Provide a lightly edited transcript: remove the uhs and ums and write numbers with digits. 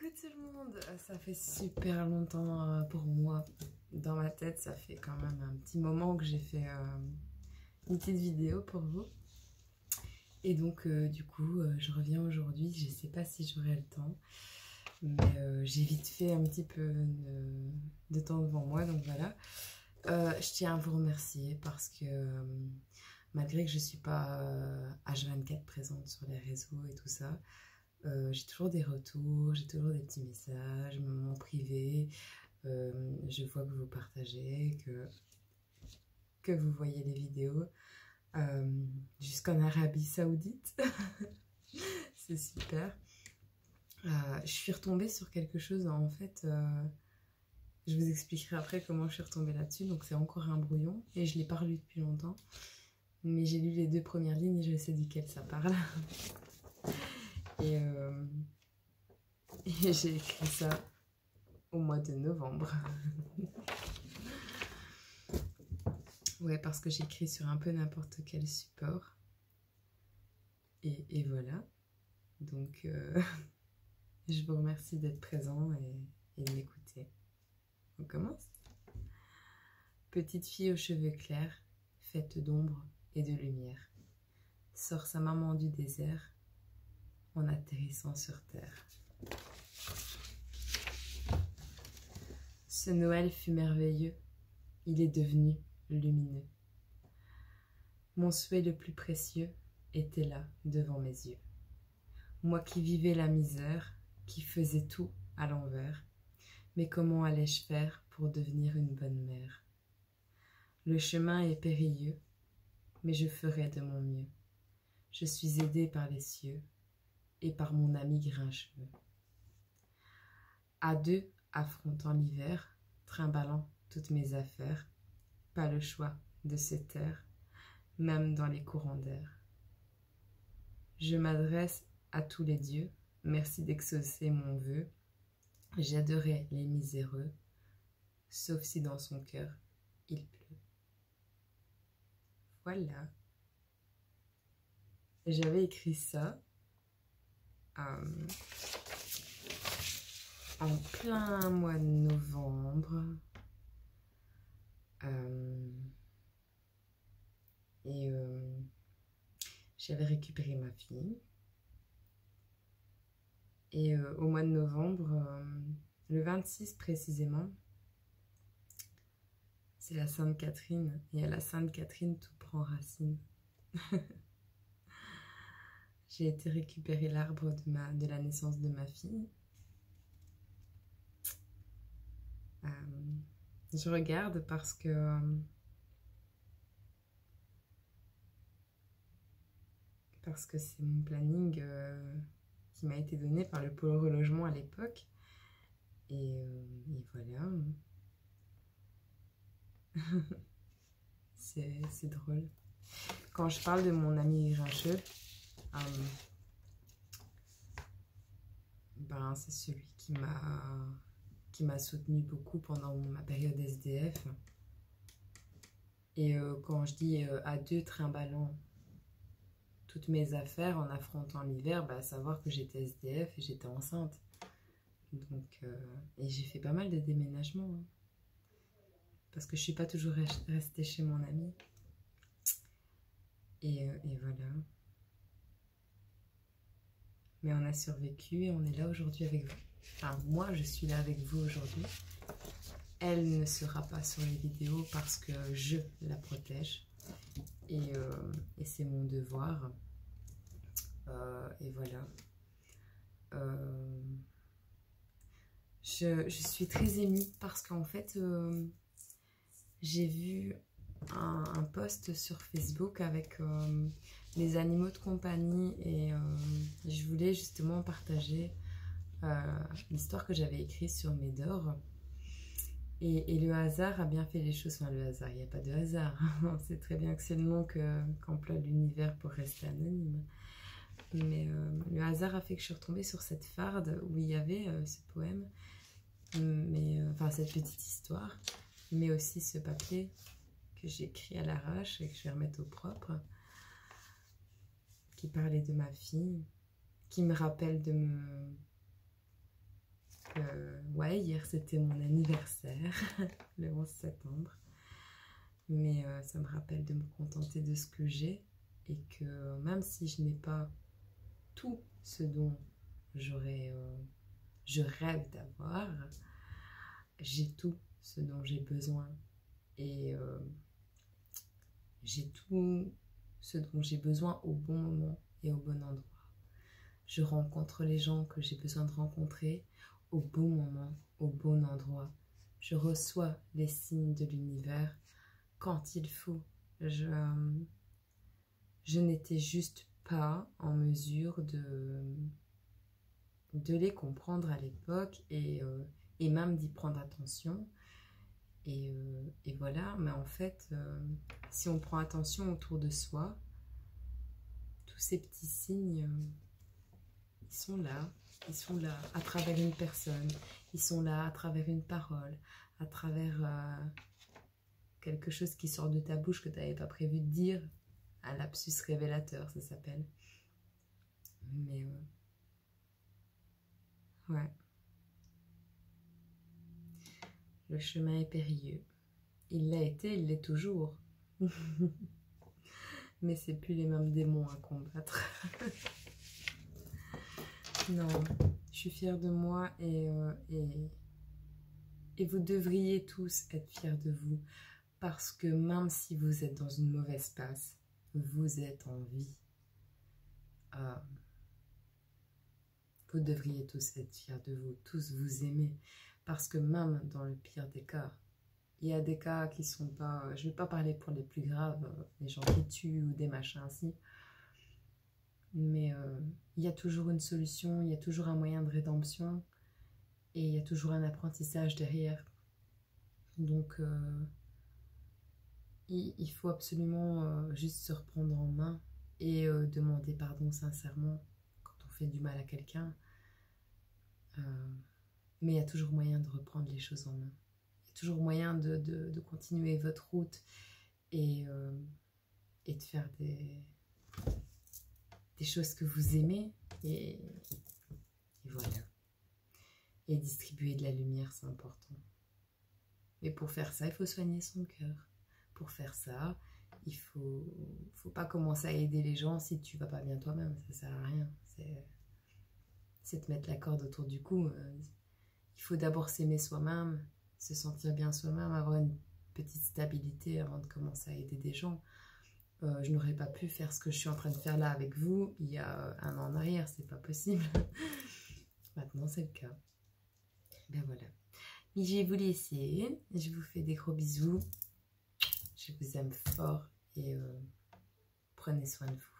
Coucou tout le monde, ça fait super longtemps pour moi. Dans ma tête, ça fait quand même un petit moment que j'ai fait une petite vidéo pour vous. Et donc du coup, je reviens aujourd'hui. Je sais pas si j'aurai le temps, mais j'ai vite fait un petit peu de temps devant moi, donc voilà. Je tiens à vous remercier parce que malgré que je suis pas H24 présente sur les réseaux et tout ça, j'ai toujours des retours, j'ai toujours des petits messages, même en privé. Je vois que vous partagez, que vous voyez les vidéos jusqu'en Arabie Saoudite. C'est super. Je suis retombée sur quelque chose en fait. Je vous expliquerai après comment je suis retombée là-dessus. Donc c'est encore un brouillon et je l'ai pas relu depuis longtemps. Mais j'ai lu les 2 premières lignes et je sais duquel ça parle. Et j'ai écrit ça au mois de novembre. Ouais, parce que j'écris sur un peu n'importe quel support. Et voilà. Donc, je vous remercie d'être présent et de m'écouter. On commence. Petite fille aux cheveux clairs, faite d'ombre et de lumière, sort sa maman du désert en atterrissant sur terre. Ce Noël fut merveilleux, il est devenu lumineux. Mon souhait le plus précieux était là, devant mes yeux. Moi qui vivais la misère, qui faisais tout à l'envers, mais comment allais-je faire pour devenir une bonne mère? Le chemin est périlleux, mais je ferai de mon mieux. Je suis aidée par les cieux et par mon ami grincheux. À deux, affrontant l'hiver, trimballant toutes mes affaires, pas le choix de se taire, même dans les courants d'air. Je m'adresse à tous les dieux, merci d'exaucer mon vœu. J'aiderai les miséreux, sauf si dans son cœur il pleut. Voilà. J'avais écrit ça en plein mois de novembre. J'avais récupéré ma fille. Et au mois de novembre, le 26 précisément, c'est la Sainte Catherine. Et à la Sainte Catherine, tout prend racine. J'ai été récupérer l'arbre de la naissance de ma fille. Je regarde parce que c'est mon planning qui m'a été donné par le pôle relogement à l'époque. Et voilà. C'est drôle. Quand je parle de mon ami grincheux, ben, c'est celui qui m'a soutenu beaucoup pendant ma période SDF. Et quand je dis à deux trimballant toutes mes affaires en affrontant l'hiver, bah, à savoir que j'étais SDF et j'étais enceinte. Donc, et j'ai fait pas mal de déménagements. Hein, parce que je suis pas toujours restée chez mon ami. Et voilà. Mais on a survécu et on est là aujourd'hui avec vous. Enfin, moi, je suis là avec vous aujourd'hui. Elle ne sera pas sur les vidéos parce que je la protège. Et c'est mon devoir. Et voilà. Je suis très émue parce qu'en fait, j'ai vu un post sur Facebook avec les animaux de compagnie et je voulais justement partager l'histoire que j'avais écrite sur Médor. Et le hasard a bien fait les choses. Enfin, le hasard, il n'y a pas de hasard. On sait très bien que c'est le nom qu'emploie l'univers pour rester anonyme. Mais le hasard a fait que je suis retombée sur cette farde où il y avait ce poème, enfin cette petite histoire, mais aussi ce papier que j'ai écrit à l'arrache et que je vais remettre au propre, qui parlait de ma fille, qui me rappelle ouais, hier c'était mon anniversaire, le 11 septembre. Mais ça me rappelle de me contenter de ce que j'ai. Et que même si je n'ai pas tout ce dont je rêve d'avoir, j'ai tout ce dont j'ai besoin. Et j'ai tout ce dont j'ai besoin au bon moment et au bon endroit. Je rencontre les gens que j'ai besoin de rencontrer au bon moment, au bon endroit. Je reçois les signes de l'univers quand il faut. Je n'étais juste pas en mesure de les comprendre à l'époque et même d'y prendre attention. Et voilà, mais en fait, si on prend attention autour de soi, tous ces petits signes, ils sont là à travers une personne, ils sont là à travers une parole, à travers quelque chose qui sort de ta bouche que tu n'avais pas prévu de dire, un lapsus révélateur, ça s'appelle. Mais ouais. Le chemin est périlleux. Il l'a été, il l'est toujours. Mais c'est plus les mêmes démons à combattre. Non, je suis fière de moi et vous devriez tous être fiers de vous. Parce que même si vous êtes dans une mauvaise passe, vous êtes en vie. Vous devriez tous être fiers de vous, tous vous aimer. Parce que même dans le pire des cas, il y a des cas qui sont pas... Je ne vais pas parler pour les plus graves, les gens qui tuent ou des machins ainsi. Mais il y a toujours une solution, il y a toujours un moyen de rédemption. Et il y a toujours un apprentissage derrière. Donc, il faut absolument juste se reprendre en main et demander pardon sincèrement quand on fait du mal à quelqu'un. Mais il y a toujours moyen de reprendre les choses en main. Il y a toujours moyen de continuer votre route et de faire des choses que vous aimez. Et voilà. Et distribuer de la lumière, c'est important. Mais pour faire ça, il faut soigner son cœur. Pour faire ça, il faut pas commencer à aider les gens si tu vas pas bien toi-même. Ça sert à rien. C'est te mettre la corde autour du cou. Il faut d'abord s'aimer soi-même, se sentir bien soi-même, avoir une petite stabilité avant de commencer à aider des gens. Je n'aurais pas pu faire ce que je suis en train de faire là avec vous il y a un an en arrière, c'est pas possible. Maintenant, c'est le cas. Ben voilà. Mais je vais vous laisser. Je vous fais des gros bisous. Je vous aime fort et prenez soin de vous.